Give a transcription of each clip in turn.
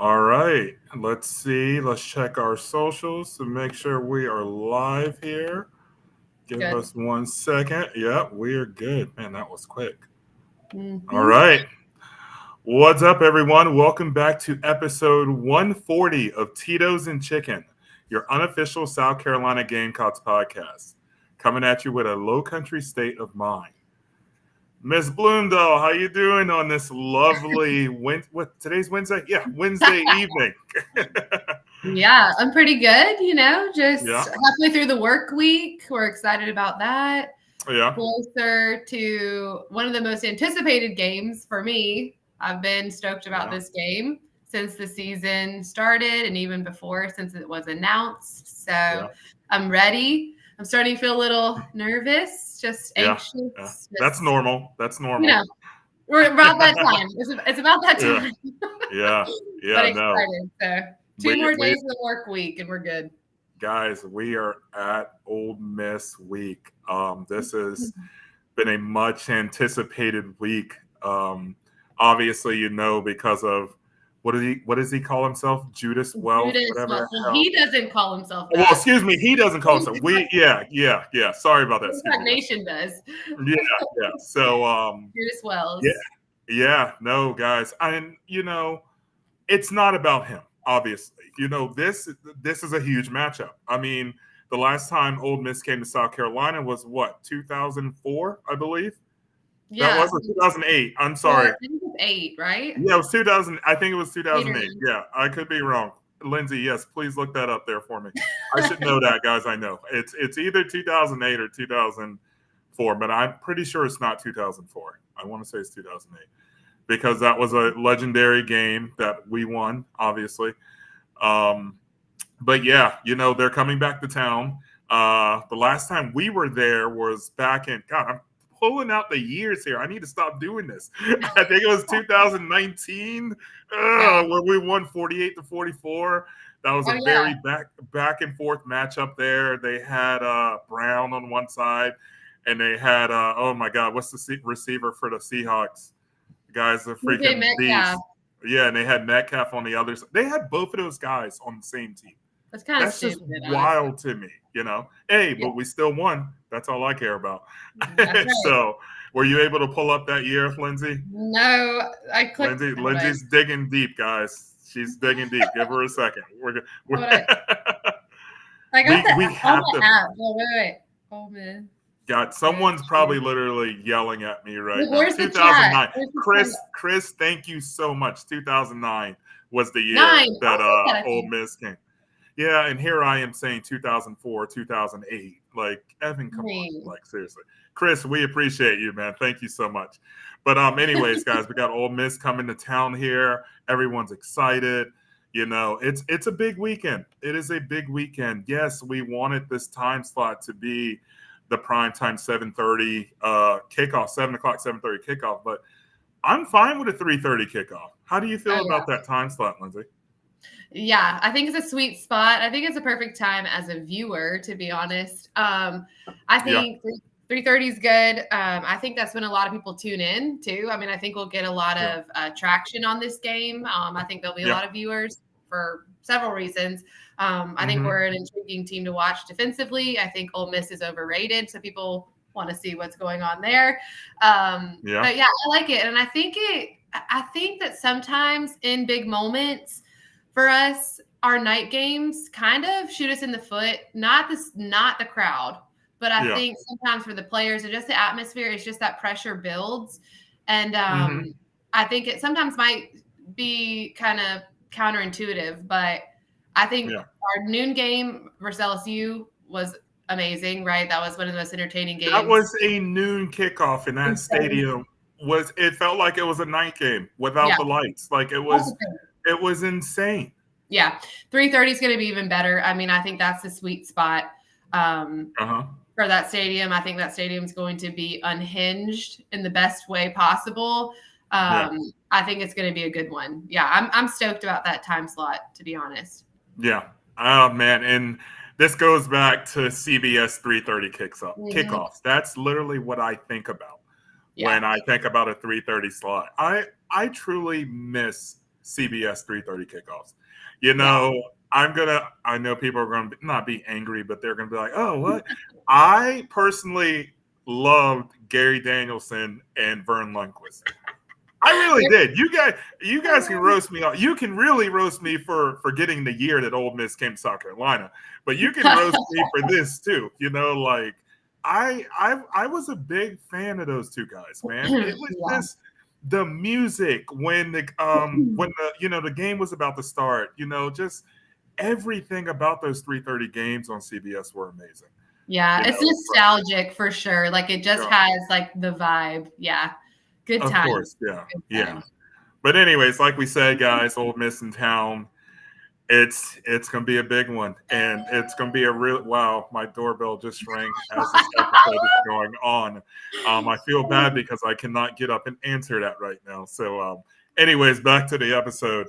All right. Let's see. Let's check our socials to make sure we are live here. Give Good. us 1 second. Yep, we are good. Man, that was quick. All Mm-hmm. right. What's up, everyone? Welcome back to episode 140 of Titos&Chicken, your unofficial South Carolina Gamecocks podcast, coming at you with a low country state of mind. Miss Bloomdahl, how you doing on this lovely today's Wednesday? Yeah, Wednesday evening. Yeah, I'm pretty good, just Yeah, halfway through the work week. We're excited about that. yeah, Closer to one of the most anticipated games for me. I've been stoked about yeah, this game since the season started and even before since it was announced. So yeah, I'm ready. I'm starting to feel a little nervous, just yeah, yeah. anxious, That's just, normal. That's you normal. know, we're about that time. It's about that Yeah, time. yeah, But yeah. No, excited. So two we more we days of the work week and we're good. guys, we are at Ole Miss week. This has been a much anticipated week. Obviously, because of what does he call himself? Judas Wealth, Judas, whatever well, the hell. he doesn't call himself Well, that. excuse me, he doesn't call himself. Yeah. Sorry about that. Excuse That me, guys. nation does. Yeah, yeah. So, Judas yeah, Wells. yeah. No, guys, it's not about him. Obviously, this is a huge matchup. I mean, the last time Ole Miss came to South Carolina was what 2004, I believe. That Yeah. was or 2008. I'm Or sorry. I think it's 8, right? Yeah, it was 2000. I think it was 8 or 2008. 9. Yeah, I could be wrong. Lindsay, yes, please look that up there for me. I should know that, guys. I know it's either 2008 or 2004, but I'm pretty sure it's not 2004. I want to say it's 2008 because that was a legendary game that we won, obviously. Um, but yeah, they're coming back to town. The last time we were there was back in God. I'm pulling out the years here. I need to stop doing this. I think it was 2019 Yeah. where we won 48-44. That was Oh, a yeah. very back and forth matchup there. They had Brown on one side, and they had oh my God, what's the receiver for the Seahawks? The guy's a DJ freaking Metcalf. beast. Yeah, and they had Metcalf on the other side. They had both of those guys on the same team. That's kind of That's just stupid, honestly. wild to me. Hey, Yeah, but we still won. That's all I care about. that's right. So, were you able to pull up that year, Lindsay? No, I clicked on it. Lindsay's digging deep, guys. She's digging deep. Give her a second. We're Hold on. I got we all have the to. apps. Oh, wait. Oh, man. God, someone's probably literally yelling at me right Look, now. where's the chat? 2009. Where's the chat? Chris, thank you so much. 2009 was the year 9. that I said that, I Ole think. Miss came. Yeah, and here I am saying 2004, 2008. Like, Evan, come on. Wait. Like, seriously. Chris, we appreciate you, man. Thank you so much. But anyways, guys, we got Ole Miss coming to town here. Everyone's excited. It's a big weekend. It is a big weekend. Yes, we wanted this time slot to be the prime time 7:30 kickoff, 7 o'clock, 7:30 kickoff. But I'm fine with a 3:30 kickoff. How do you Oh, feel yeah. about that time slot, Lindsay? Yeah, I think it's a sweet spot. I think it's a perfect time as a viewer, to be honest. I Yeah, think 3:30 is good. I think that's when a lot of people tune in too. I mean, I think we'll get a lot yeah, of traction on this game. I think there'll be a yeah. lot of viewers for several reasons. I think Mm-hmm. we're an intriguing team to watch defensively. I think Ole Miss is overrated, so people want to see what's going on there. Yeah, But yeah, I like it, and I think that sometimes in big moments for us, our night games kind of shoot us in the foot. Not the crowd, but I yeah. think sometimes for the players or just the atmosphere, it's just that pressure builds, and Mm-hmm. I think it sometimes might be kind of counterintuitive, but I think Yeah. our noon game versus LSU was amazing. Right, that was one of the most entertaining That games. was a noon kickoff in that Insane. stadium. It felt like it was a night game Yeah, without the lights. Like that's the thing. it was insane. Yeah, 3:30 is going to be even better. I mean, I think that's the sweet spot. Uh-huh. For that stadium. I think that stadium is going to be unhinged in the best way possible. Yeah. I think it's going to be a good one. Yeah, I'm stoked about that time slot, to be honest. Yeah. Oh man. And this goes back to CBS 3:30 Mm-hmm. kickoffs. That's literally what I think about Yeah. when I think about a 3:30 slot. I truly miss CBS 3:30 kickoffs. You know, I know people are going to not be angry, but they're going to be like, oh, what? I personally loved Gary Danielson and Vern Lundquist. I really did. You guys can roast me. You can really roast me for getting the year that Ole Miss came to South Carolina, but you can roast me for this too. You know, like I was a big fan of those two guys, man. It was just the music when the the game was about to start. You know, just everything about those 3:30 games on CBS were amazing. Yeah, it's nostalgic for sure. Like it just has like the vibe. Yeah. Good time. Of course, yeah. But anyways, like we said, guys, Ole Miss in town. It's gonna be a big one, and it's gonna be a real wow. My doorbell just rang as this episode is going on. I feel bad because I cannot get up and answer that right now. So, anyways, back to the episode.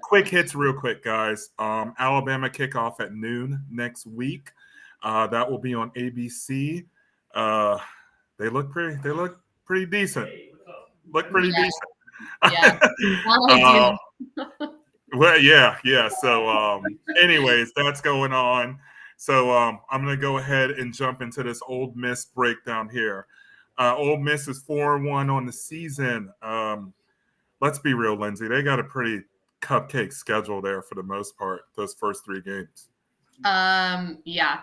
Quick hits, real quick, guys. Alabama kickoff at noon next week. That will be on ABC. They look pretty decent. Look pretty decent. Yeah. Well, yeah. So, anyways, that's going on. So, I'm going to go ahead and jump into this Ole Miss breakdown here. Ole Miss is 4-1 on the season. Let's be real, Lindsay. They got a pretty cupcake schedule there for the most part, those first 3 games. Yeah.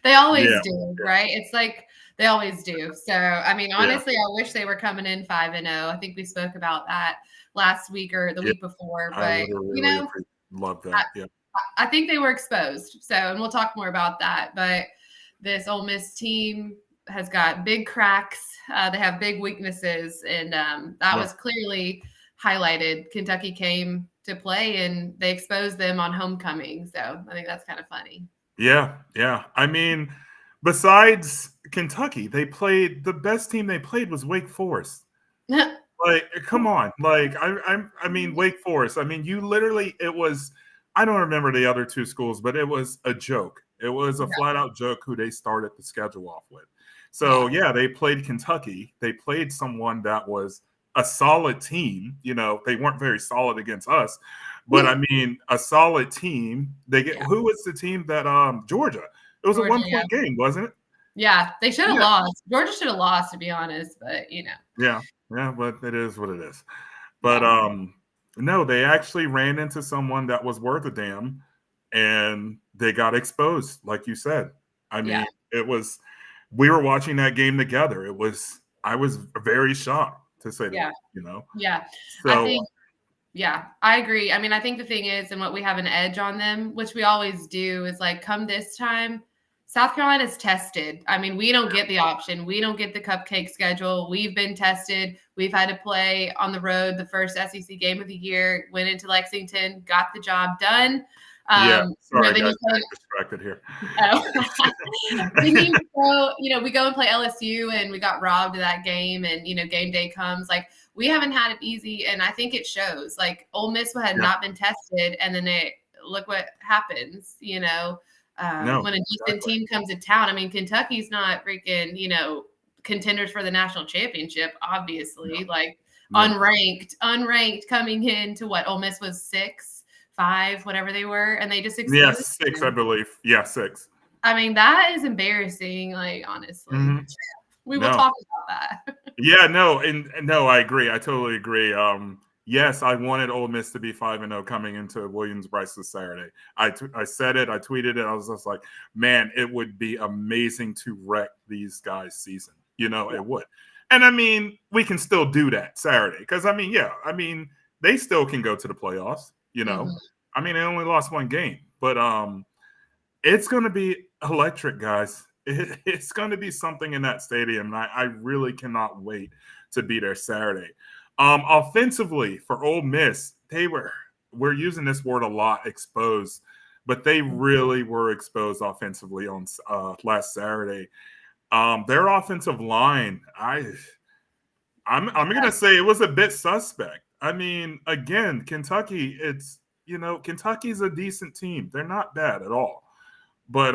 They always do, right? It's like they always do. So, I mean, honestly, I wish they were coming in 5-0. I think we spoke about that last week or the week before, but love that. I think they were exposed. So, and we'll talk more about that. But this Ole Miss team has got big cracks. They have big weaknesses, and that was clearly highlighted. Kentucky came to play, and they exposed them on homecoming. So I think that's kind of funny. Yeah. I mean, besides Kentucky, the best team they played was Wake Forest. Like, come on. Like, I mean, Wake Forest. I mean, it was, I don't remember the other 2 schools, but it was a joke. It was a flat out joke who they started the schedule off with. So, they played Kentucky. They played someone that was a solid team. You know, they weren't very solid against us, but I mean, a solid team. Who was the team that Georgia? It was a 1-point game, wasn't it? Yeah, they should have lost. Georgia should have lost, to be honest, but you know. Yeah, but it is what it is. But no, they actually ran into someone that was worth a damn, and they got exposed, like you said. I mean, it was. We were watching that game together. I was very shocked, to say the least, you know? Yeah. So, I agree. I mean, I think the thing is, and what we have an edge on them, which we always do, is like come this time, South Carolina's tested. I mean, we don't get the option. We don't get the cupcake schedule. We've been tested. We've had to play on the road the first SEC game of the year, went into Lexington, got the job done. Sorry, guys, I'm distracted here. We go and play LSU, and we got robbed of that game, and game day comes. Like, we haven't had it easy, and I think it shows. Like, Ole Miss had not been tested, and then look what happens. When a decent team comes to town. I mean, Kentucky's not freaking contenders for the national championship, obviously. Unranked coming into what Ole Miss was 6. 5, whatever they were, and they just exposed 6, I believe. 6. I mean, that is embarrassing. Like, honestly, we will talk about that. No, I agree. I totally agree. Yes, I wanted Ole Miss to be 5-0 coming into Williams-Brice this Saturday. I said it. I tweeted it. I was just like, man, it would be amazing to wreck these guys' season. It would. And I mean, we can still do that Saturday because they still can go to the playoffs. I mean, they only lost 1 game, but it's going to be electric, guys. It's going to be something in that stadium, and I really cannot wait to be there Saturday. Offensively, for Ole Miss, we're using this word a lot, exposed, but they really were exposed offensively on last Saturday. Their offensive line, I'm going to say it was a bit suspect. I mean, again, Kentucky, Kentucky's a decent team. They're not bad at all. But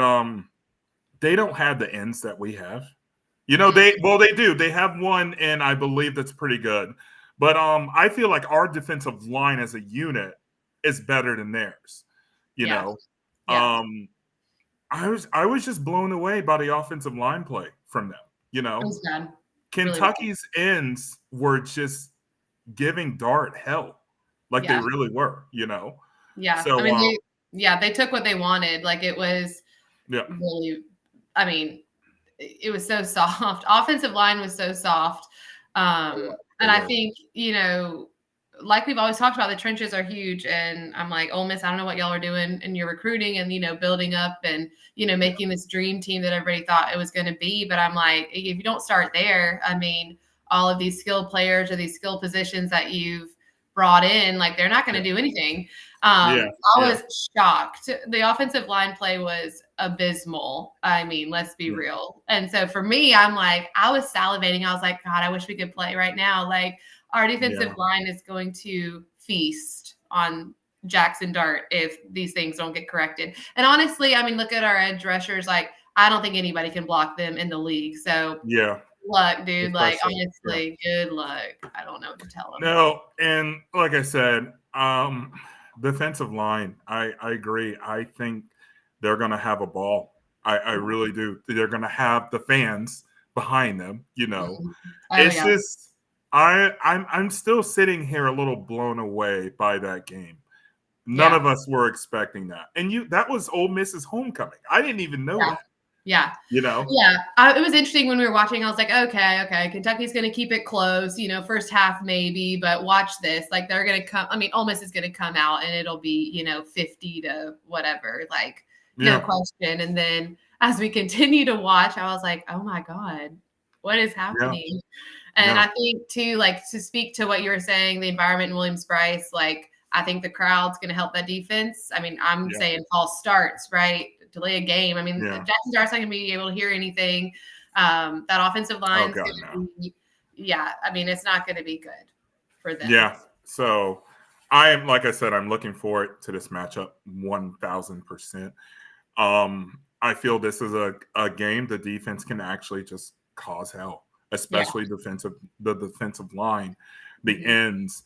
they don't have the ends that we have. They do. They have one, and I believe that's pretty good. But I feel like our defensive line as a unit is better than theirs. You Yeah. know, Yeah. I was just blown away by the offensive line play from them. You It know, was bad. Really bad. Kentucky's ends were just giving Dart hell, like they Yeah. really were. You know, Yeah. I so mean, they took what they wanted. Like it was yeah, really, I mean, it was so soft. Offensive line was so soft. they And I were. think, like we've always talked about, the trenches are huge. And I'm like, Ole Miss, I don't know what y'all are doing in your recruiting and, building up and, making this dream team that everybody thought it was going to be. But I'm like, if you don't start there, I mean, all of these skilled players or these skilled positions that you've brought in, like they're not going to do anything. I was shocked. The offensive line play was abysmal. I mean, let's be real. And so for me, I'm like, I was salivating. I was like, God, I wish we could play right now. Like our defensive line is going to feast on Jackson Dart if these things don't get corrected. And honestly, I mean, look at our edge rushers. Like, I don't think anybody can block them in the league. So luck, dude. Like, honestly, good luck. I don't know what to tell them. No, and like I said, defensive line, I agree. I think they're going to have a ball. I really do. They're going to have the fans behind them. It's just I'm still sitting here a little blown away by that game. None of us were expecting that, and that was Ole Miss's homecoming. I didn't even know that. Yeah. You know? Yeah. It was interesting when we were watching. I was like, okay. Kentucky's going to keep it close, first half maybe, but watch this. Like they're going to come. I mean, Ole Miss is going to come out and it'll be, 50 to whatever, like no question. And then as we continue to watch, I was like, oh my God, what is happening? And I think too, like to speak to what you were saying, the environment in Williams-Brice, like I think the crowd's going to help that defense. I mean, I'm saying false starts, right? Delay a game. I mean, Jackson Dart's not going to be able to hear anything. That offensive line, I mean, it's not going to be good for them. Yeah. So like I said, I'm looking forward to this matchup 1,000%. I feel this is a game the defense can actually just cause hell, especially the defensive line, the ends,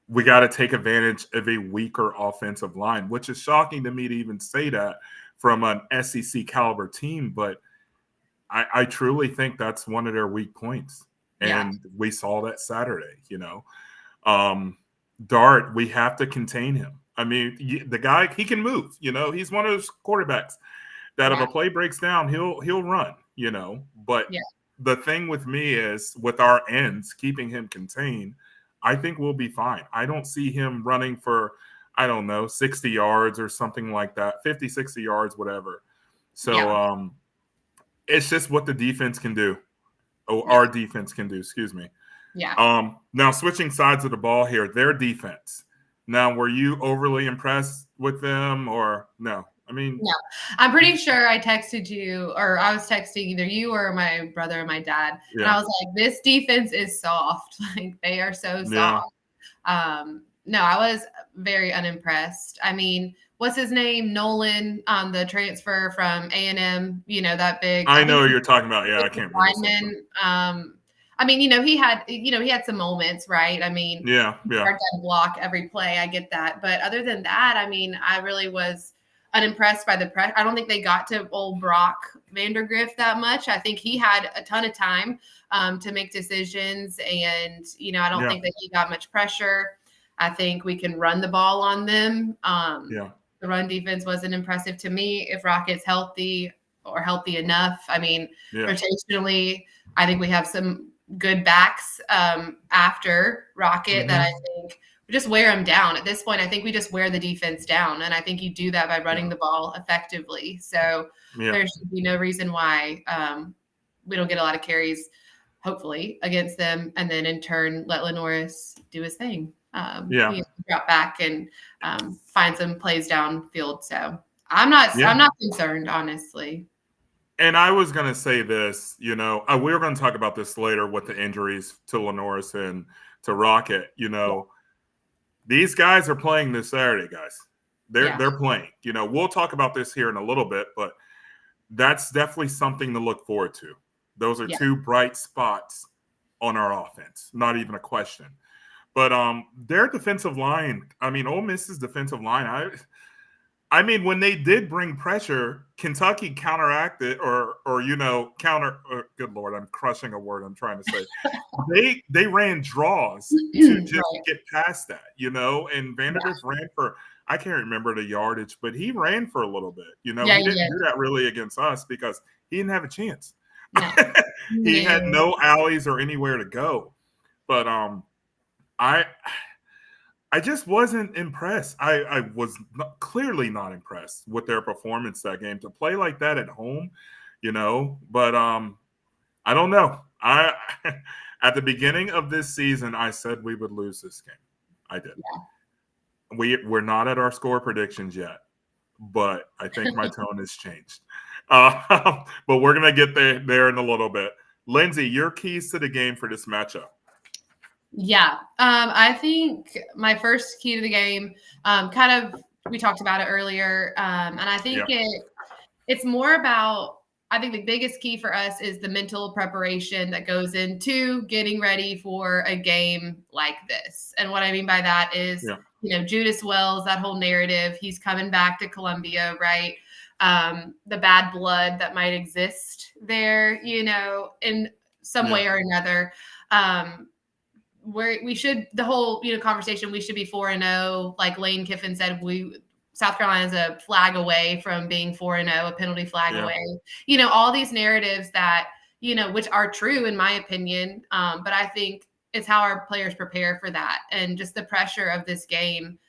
we got to take advantage of a weaker offensive line, which is shocking to me to even say that from an SEC caliber team. But I truly think that's one of their weak points. And we saw that Saturday, Dart, we have to contain him. I mean, the guy, he can move, he's one of those quarterbacks that if a play breaks down, he'll run, but the thing with me is with our ends, keeping him contained, I think we'll be fine. I don't see him running for, 60 yards or something like that, 50, 60 yards, whatever. So it's just what the defense can do. Our defense can do, excuse me. Yeah. Now, switching sides of the ball here, their defense. Now, were you overly impressed with them or no? No, I'm pretty sure I texted you or I was texting either you or my brother or my dad. And I was like, this defense is soft. Like they are so soft. No, I was very unimpressed. I mean, what's his name? Nolan, the transfer from A&M, that big. I know who you're talking about. Yeah, I can't remember. I mean, he had some moments, right? I mean, hard to block every play. I get that. But other than that, I mean, I really was unimpressed by the press. I don't think they got to old Brock Vandergrift that much. I think he had a ton of time to make decisions. And, I don't think that he got much pressure. I think we can run the ball on them. The run defense wasn't impressive to me. If Rocket's healthy or healthy enough, I mean, rotationally, I think we have some good backs after Rocket that I think we just wear them down. At this point, I think we just wear the defense down. And I think you do that by running the ball effectively. So there should be no reason why we don't get a lot of carries, hopefully, against them. And then in turn, let Lenoris do his thing. Drop back and find some plays downfield. So I'm not concerned, honestly. And I was going to say this, we were going to talk about this later with the injuries to Lenoris and to Rocket. These guys are playing this Saturday, guys. They're playing. We'll talk about this here in a little bit, but that's definitely something to look forward to. Those are two bright spots on our offense. Not even a question. But their defensive line, I mean, Ole Miss's defensive line, I mean, when they did bring pressure, Kentucky counteracted or good Lord, I'm crushing a word I'm trying to say. They ran draws to just Right. get past that, and Vandergriff ran for, I can't remember the yardage, but he ran for a little bit. Yeah, He he didn't did. do that really against us because he didn't have a chance. No. He had No. no alleys or anywhere to go. But I just wasn't impressed. I was clearly not impressed with their performance that game to play like that at home, But I don't know. I at the beginning of this season, I said we would lose this game. I did. Yeah. We're not at our score predictions yet, but I think my tone has changed. But we're gonna get there in a little bit. Lindsay, your keys to the game for this matchup. Yeah. I think my first key to the game, kind of, we talked about it earlier. And I think it's more about, I think the biggest key for us is the mental preparation that goes into getting ready for a game like this. And what I mean by that is, Judas Wells, that whole narrative, he's coming back to Columbia, right? The bad blood that might exist there, in some way or another. Where we should, the whole conversation, we should be 4-0, like Lane Kiffin said. South Carolina's a flag away from being 4-0, a penalty flag away. All these narratives that which are true in my opinion, but I think it's how our players prepare for that, and just the pressure of this game.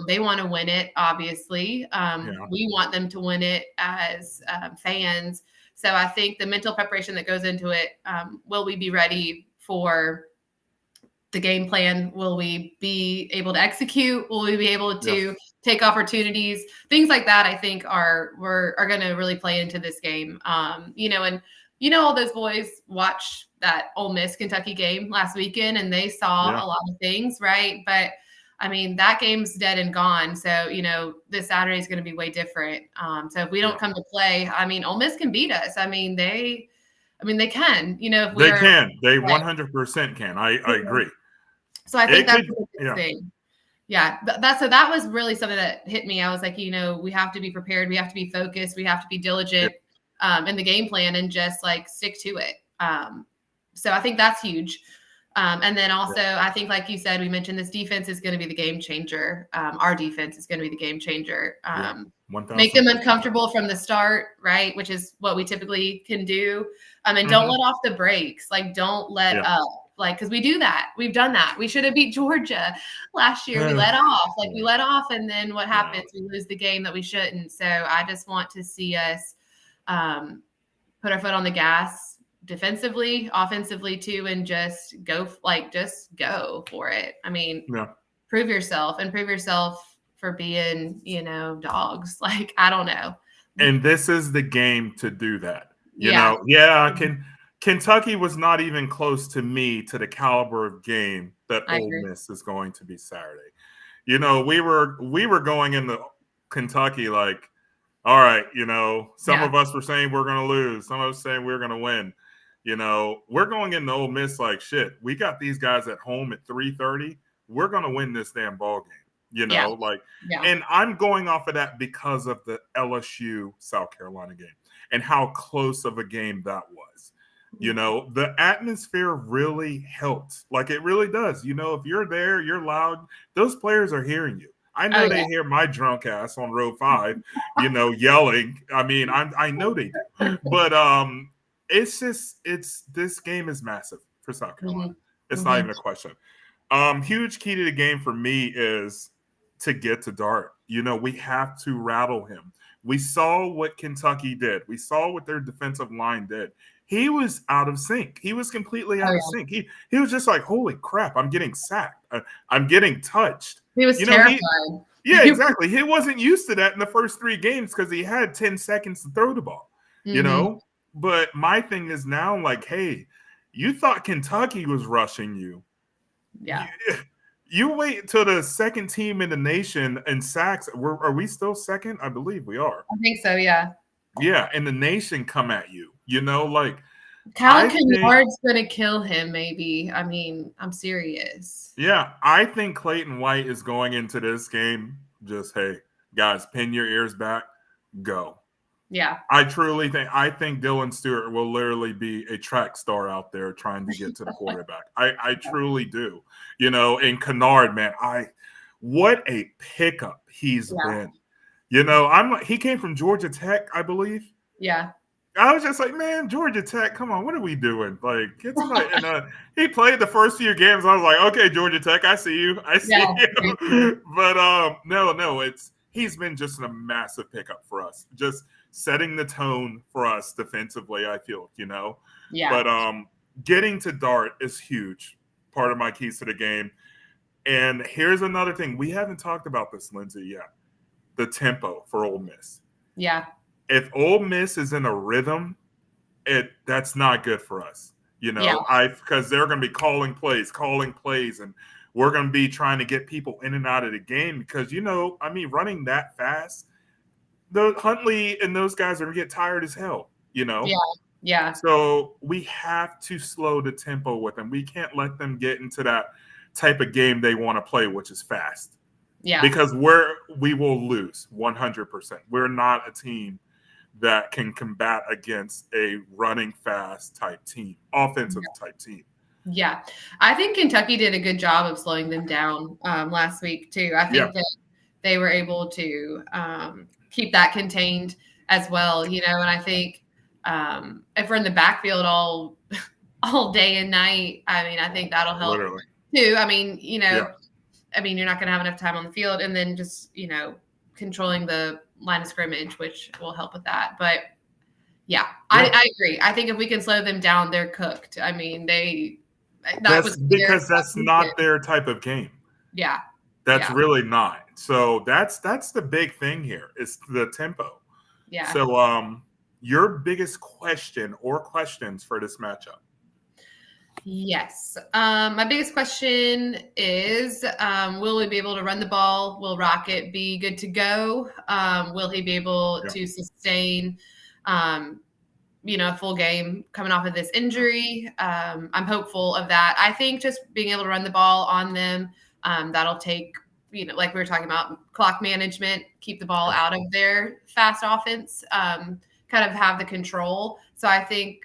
They want to win it, obviously. We want them to win it as fans. So I think the mental preparation that goes into it. Will we be ready for the game plan? Will we be able to execute? Will we be able to take opportunities? Things like that, I think, are going to really play into this game. And all those boys watch that Ole Miss Kentucky game last weekend, and they saw a lot of things, right? But I mean, that game's dead and gone. So this Saturday is going to be way different. So if we don't come to play, I mean, Ole Miss can beat us. I mean, they can. If they can. They 100% can. I agree. So I think that's the big thing. Yeah. That was really something that hit me. I was like, we have to be prepared. We have to be focused. We have to be diligent in the game plan and just like stick to it. So I think that's huge. And then also, I think, like you said, we mentioned this defense is going to be the game changer. Our defense is going to be the game changer. Make them uncomfortable from the start, right? Which is what we typically can do. And don't let off the brakes. Like, don't let up. Like, because we do that. We've done that. We should have beat Georgia last year. We let off. We let off. And then what happens? We lose the game that we shouldn't. So I just want to see us put our foot on the gas defensively, offensively too, and just go for it. I mean, prove yourself for being, dogs. Like, I don't know. And this is the game to do that. Kentucky was not even close to me to the caliber of game that Ole Miss is going to be Saturday. We were going into Kentucky like, all right, some of us were saying we're going to lose. Some of us saying we're going to win. We're going into Ole Miss like, shit, we got these guys at home at 3:30. We're going to win this damn ball game. And I'm going off of that because of the LSU South Carolina game and how close of a game that was. The atmosphere really helps. Like, it really does. If you're there, you're loud, those players are hearing you. I know they hear my drunk ass on row 5, yelling. I mean, I know they do. But this game is massive for South Carolina. It's not even a question. Huge key to the game for me is to get to Dart. We have to rattle him. We saw what Kentucky did. We saw what their defensive line did. He was out of sync. He was completely out of sync. He was just like, holy crap, I'm getting sacked. I'm getting touched. He was terrified. Exactly. He wasn't used to that in the first 3 games because he had 10 seconds to throw the ball, But my thing is now, like, hey, you thought Kentucky was rushing you. Yeah. You wait till the second team in the nation in sacks. Are we still second? I believe we are. I think so, yeah. Yeah, and the nation come at you. Cal I think, Kennard's gonna kill him, maybe. I mean, I'm serious. yeah, I think Clayton White is going into this game just, hey, guys, pin your ears back, go. Yeah. I think Dylan Stewart will literally be a track star out there trying to get to the quarterback. I truly do. And Kennard, man, what a pickup he's Yeah. been. He came from Georgia Tech, I believe. Yeah. I was just like, man, Georgia Tech, come on, what are we doing? Like, get somebody. And he played the first few games. I was like, okay, Georgia Tech, I see you, Yeah. you. But no, he's been just a massive pickup for us, just setting the tone for us defensively. I feel, Yeah. But getting to Dart is huge. Part of my keys to the game. And here's another thing we haven't talked about this, Lindsay, yet: the tempo for Ole Miss. Yeah. If Ole Miss is in a rhythm, that's not good for us. Yeah. Because they're going to be calling plays, and we're going to be trying to get people in and out of the game because, running that fast, Huntley and those guys are going to get tired as hell, Yeah. Yeah. So we have to slow the tempo with them. We can't let them get into that type of game they want to play, which is fast. Yeah. Because we will lose 100%. We're not a team that can combat against a running fast type team, offensive type team. Yeah. I think Kentucky did a good job of slowing them down last week too. I think that they were able to keep that contained as well, and I think if we're in the backfield all day and night, I mean, I think that'll help too. I mean, you're not going to have enough time on the field, and then just, controlling the line of scrimmage, which will help with that. But yeah. I agree. I think if we can slow them down, they're cooked. I mean, that's not their type of game. Yeah. That's really not. So that's the big thing here is the tempo. Yeah. So your biggest question or questions for this matchup? Yes. My biggest question is, will we be able to run the ball? Will Rocket be good to go? Will he be able to sustain, a full game coming off of this injury? I'm hopeful of that. I think just being able to run the ball on them, that'll take, like we were talking about, clock management, keep the ball out of their fast offense, kind of have the control. So I think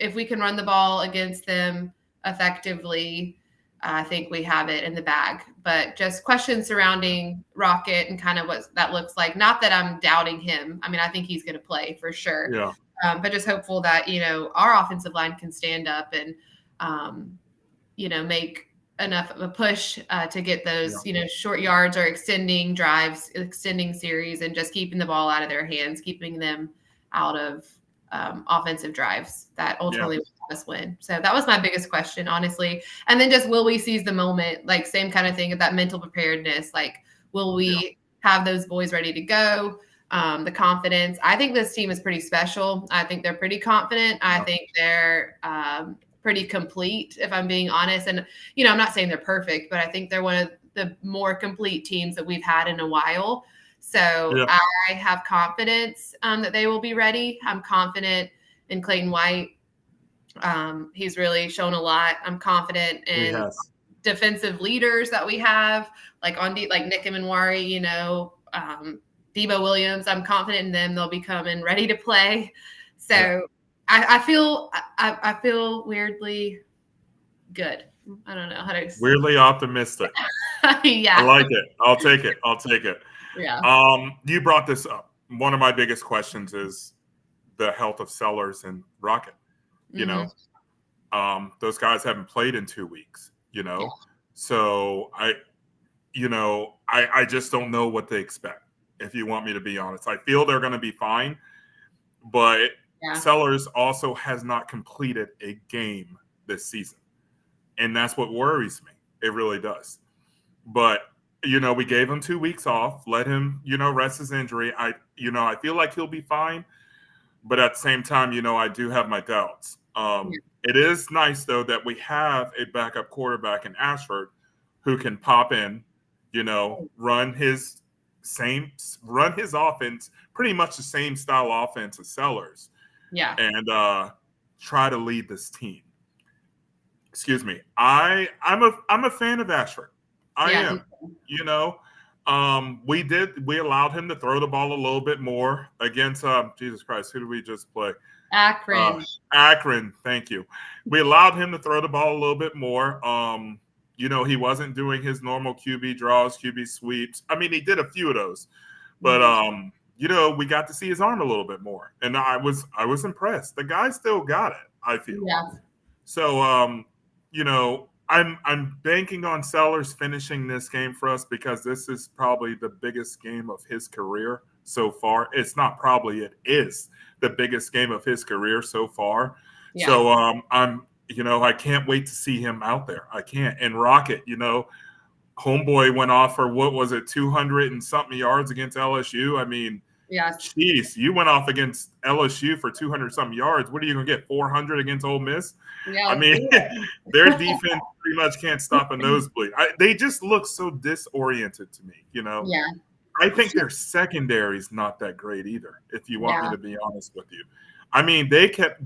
if we can run the ball against them effectively, I think we have it in the bag. But just questions surrounding Rocket and kind of what that looks like. Not that I'm doubting him. I mean, I think he's going to play for sure. Yeah. But just hopeful that, our offensive line can stand up and, make enough of a push to get those, short yards or extending drives, extending series, and just keeping the ball out of their hands, keeping them out of offensive drives that ultimately will help us win. So that was my biggest question, honestly. And then just, will we seize the moment? Like, same kind of thing of that mental preparedness. Like, will we have those boys ready to go? The confidence. I think this team is pretty special. I think they're pretty confident. I think they're pretty complete, if I'm being honest. And, I'm not saying they're perfect, but I think they're one of the more complete teams that we've had in a while. So I have confidence that they will be ready. I'm confident in Clayton White. He's really shown a lot. I'm confident in defensive leaders that we have, like Nick Emanwari, Debo Williams. I'm confident in them. They'll be coming ready to play. So I feel weirdly good. I don't know how to explain. Weirdly optimistic. Yeah. I like it. I'll take it. Yeah. You brought this up. One of my biggest questions is the health of Sellers and Rocket. Those guys haven't played in 2 weeks, So I just don't know what they expect, if you want me to be honest. I feel they're going to be fine, but Sellers also has not completed a game this season. And that's what worries me. It really does. But we gave him 2 weeks off, let him, rest his injury. I feel like he'll be fine. But at the same time, I do have my doubts. It is nice, though, that we have a backup quarterback in Ashford who can pop in, run his offense, pretty much the same style offense as Sellers. Yeah. And try to lead this team. Excuse me. I'm a fan of Ashford. I am. You know, we allowed him to throw the ball a little bit more against Jesus Christ. Who did we just play? Akron. Akron. Thank you. We allowed him to throw the ball a little bit more. You know, he wasn't doing his normal QB draws, QB sweeps. I mean, he did a few of those, but you know, we got to see his arm a little bit more, and I was impressed. The guy still got it, I feel. Yeah. So you know, I'm banking on Sellers finishing this game for us because this is probably the biggest game of his career so far. It's not probably, it is the biggest game of his career so far. Yeah. So I'm, you know, I can't wait to see him out there. I can't. And Rocket, you know, homeboy went off for what was it, 200 and something yards against LSU. I mean, jeez, you went off against LSU for 200 something yards. What are you going to get, 400 against Ole Miss? Yeah, I mean, their defense pretty much can't stop a nosebleed. They just look so disoriented to me, you know? Yeah. I think their secondary is not that great either, if you want me to be honest with you. I mean, they kept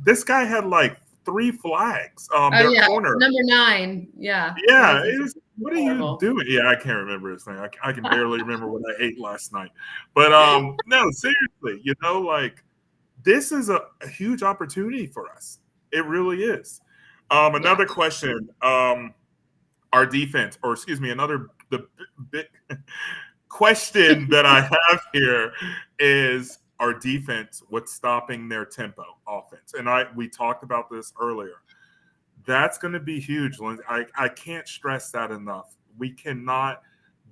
this guy had like 3 flags. Their corner. Number 9. Yeah. Yeah. What are you doing? Yeah, I can't remember his name. I can barely remember what I ate last night. But no, seriously, you know, like this is a huge opportunity for us. It really is. Another question. Our defense, or excuse me, the big question that I have here is our defense, what's stopping their tempo offense? And we talked about this earlier. That's going to be huge, Lindsey. I can't stress that enough. We cannot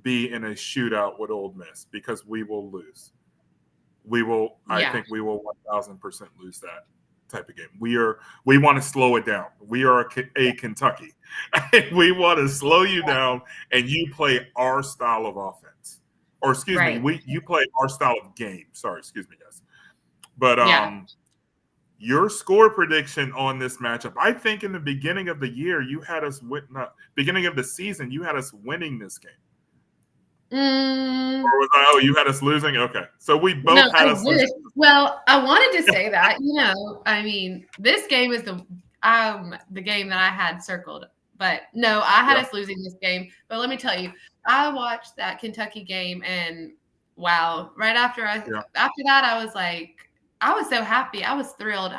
be in a shootout with Ole Miss because we will lose. I think we will 1,000% lose that type of game. We want to slow it down. We are a Kentucky. We want to slow you down and you play our style of offense. Or excuse me, you play our style of game. Sorry, excuse me, guys. But your score prediction on this matchup, I think in the beginning of the year, you had us beginning of the season, you had us winning this game. Or was you had us losing? Okay. So we both had us losing. Well, I wanted to say that, you know, I mean, this game is the game that I had circled. But no, I had us losing this game. But let me tell you, I watched that Kentucky game and wow, right after after that, I was like, I was so happy. I was thrilled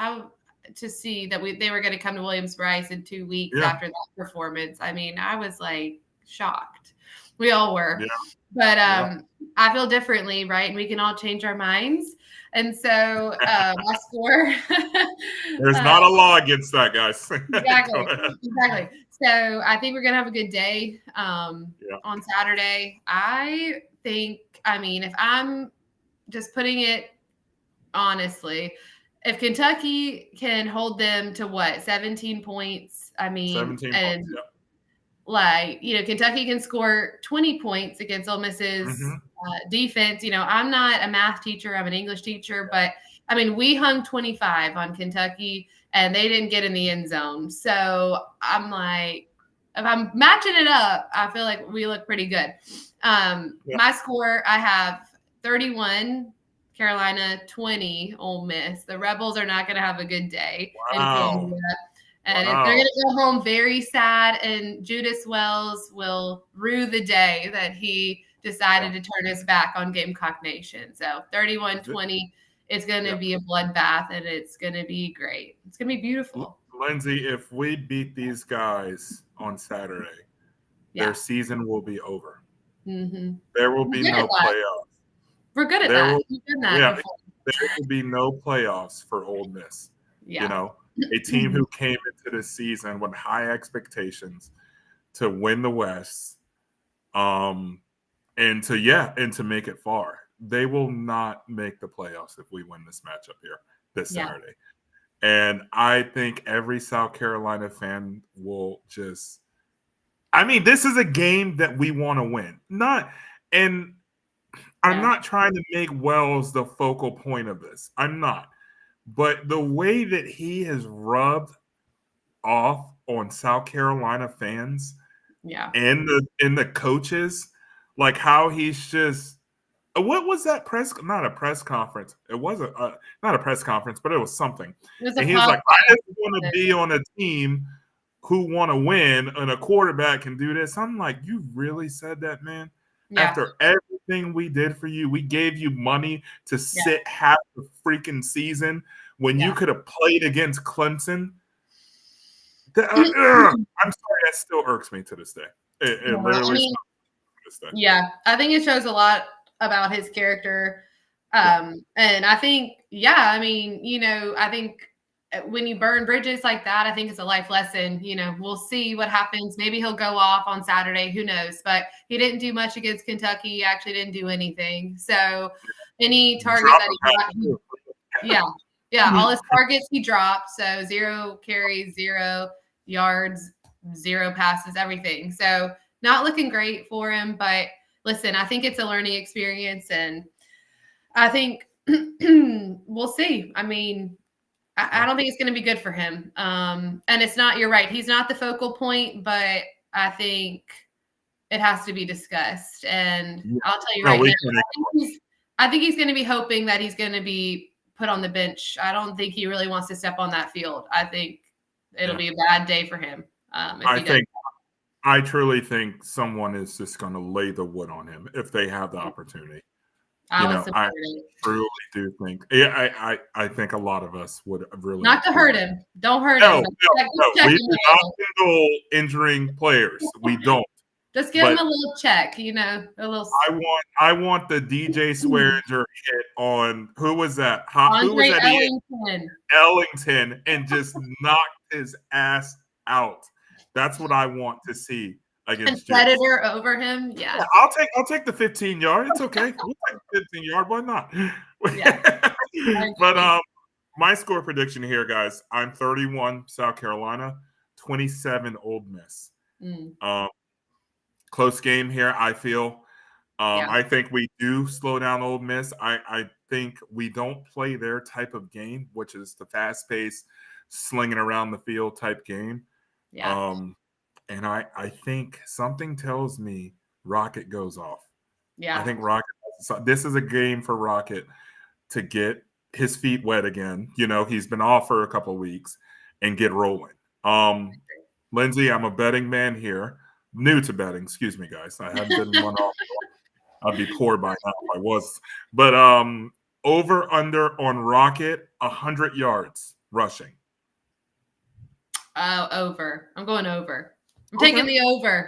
to see that they were going to come to Williams-Brice in 2 weeks after that performance. I mean, I was like shocked. We all were. Yeah. But I feel differently, right? And we can all change our minds. And so my score. There's not a law against that, guys. Exactly. So I think we're going to have a good day on Saturday. I think, I mean, if I'm just putting it honestly, if Kentucky can hold them to 17 points, I mean, 17 points, like, you know, Kentucky can score 20 points against Ole Miss's defense. You know, I'm not a math teacher. I'm an English teacher. But, I mean, we hung 25 on Kentucky, and they didn't get in the end zone. So I'm like, if I'm matching it up, I feel like we look pretty good. My score, I have 31 Carolina, 20 Ole Miss. The Rebels are not going to have a good day in Columbia. And they're going to go home very sad, and Judas Wells will rue the day that he decided to turn his back on Gamecock Nation. So 31-20, it's going to be a bloodbath, and it's going to be great. It's going to be beautiful. Lindsey, if we beat these guys on Saturday, their season will be over. Mm-hmm. There will be no playoffs. We're good at that. We've done that before. There will be no playoffs for Ole Miss. You know, a team who came into this season with high expectations to win the West, and to make it far. They will not make the playoffs if we win this matchup here this Saturday. And I think every South Carolina fan will just – I mean, this is a game that we want to win. I'm not trying to make Wells the focal point of this. I'm not. But the way that he has rubbed off on South Carolina fans and the coaches, like how he's just What was that not a press conference. It wasn't not a press conference, but it was something. It was And a he was like, I podcast. just want to be on a team who want to win, and a quarterback can do this. I'm like, you really said that, man? Yeah. After everything we did for you, we gave you money to sit half the freaking season when you could have played against Clemson. I'm sorry, that still irks me to this day. It literally yeah, I think it shows a lot about his character. And I think, I think when you burn bridges like that, I think it's a life lesson. We'll see what happens. Maybe he'll go off on Saturday. Who knows? But he didn't do much against Kentucky. He actually didn't do anything. So any target that he got, all his targets he dropped. So 0 carries, 0 yards, 0 passes, everything. So not looking great for him. But listen, I think it's a learning experience, and I think we'll see. I mean, I don't think it's going to be good for him. And it's not, you're right. He's not the focal point, but I think it has to be discussed. And I'll tell you right now, I think he's going to be hoping that he's going to be put on the bench. I don't think he really wants to step on that field. I think it'll be a bad day for him. I truly think someone is just going to lay the wood on him if they have the opportunity. I truly do think. Yeah, I think a lot of us would really not to hurt him. Don't hurt him. No. We do not condone injuring players. We don't. Just give him a little check. A little. I want the DJ Swearinger hit on who was that? Who was that? Ellington, and just knock his ass out. That's what I want to see against Predator over him. Yeah. I'll take the 15-yard. It's okay. We'll take the 15-yard. Why not? Yeah. But my score prediction here, guys. I'm 31 South Carolina, 27 Ole Miss. Close game here, I feel. I think we do slow down Ole Miss. I think we don't play their type of game, which is the fast-paced, slinging around the field type game. Yeah. And I think something tells me Rocket goes off. Yeah. I think Rocket. This is a game for Rocket to get his feet wet again. He's been off for a couple of weeks and get rolling. Lindsay, I'm a betting man here. New to betting, excuse me, guys. I haven't been one off. I'd be poor by now if I was. But over under on Rocket, 100 yards rushing. Over. I'm going over. I'm taking the over.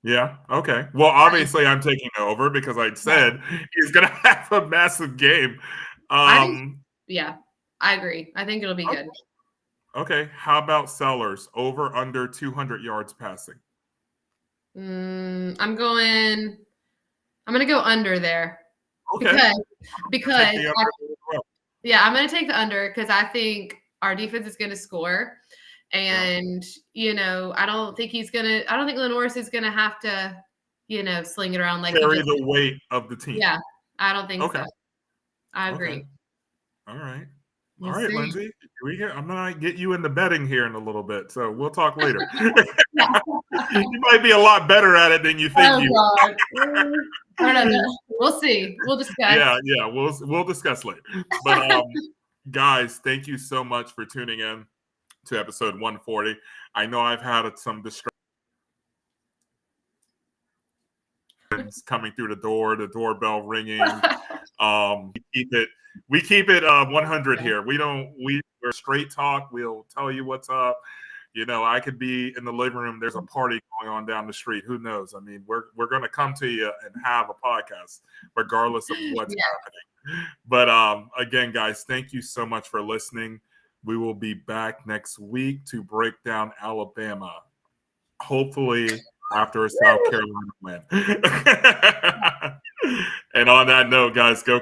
Yeah. Okay. Well, obviously, I'm taking the over because I said he's going to have a massive game. I agree. I think it'll be good. Okay. How about Sellers? Over under 200 yards passing. I'm going to go under there. Okay. Because I'm going to take the under because I think our defense is going to score. And, I don't think Lenoris is going to have to, sling it around like carry the weight of the team. Yeah. I don't think so. I agree. Okay. All right. All right, Lindsay. I'm going to get you in the betting here in a little bit. So we'll talk later. You might be a lot better at it than you think you are. I don't know. We'll see. We'll discuss. Yeah. We'll discuss later. But guys, thank you so much for tuning in to episode 140. I know I've had some distractions coming through the doorbell ringing. We keep it 100 here. We're straight talk. We'll tell you what's up. I could be in the living room. There's a party going on down the street. Who knows? I mean, we're going to come to you and have a podcast regardless of what's happening. But again, guys, thank you so much for listening. We will be back next week to break down Alabama, hopefully after a South Carolina win. And on that note, guys, go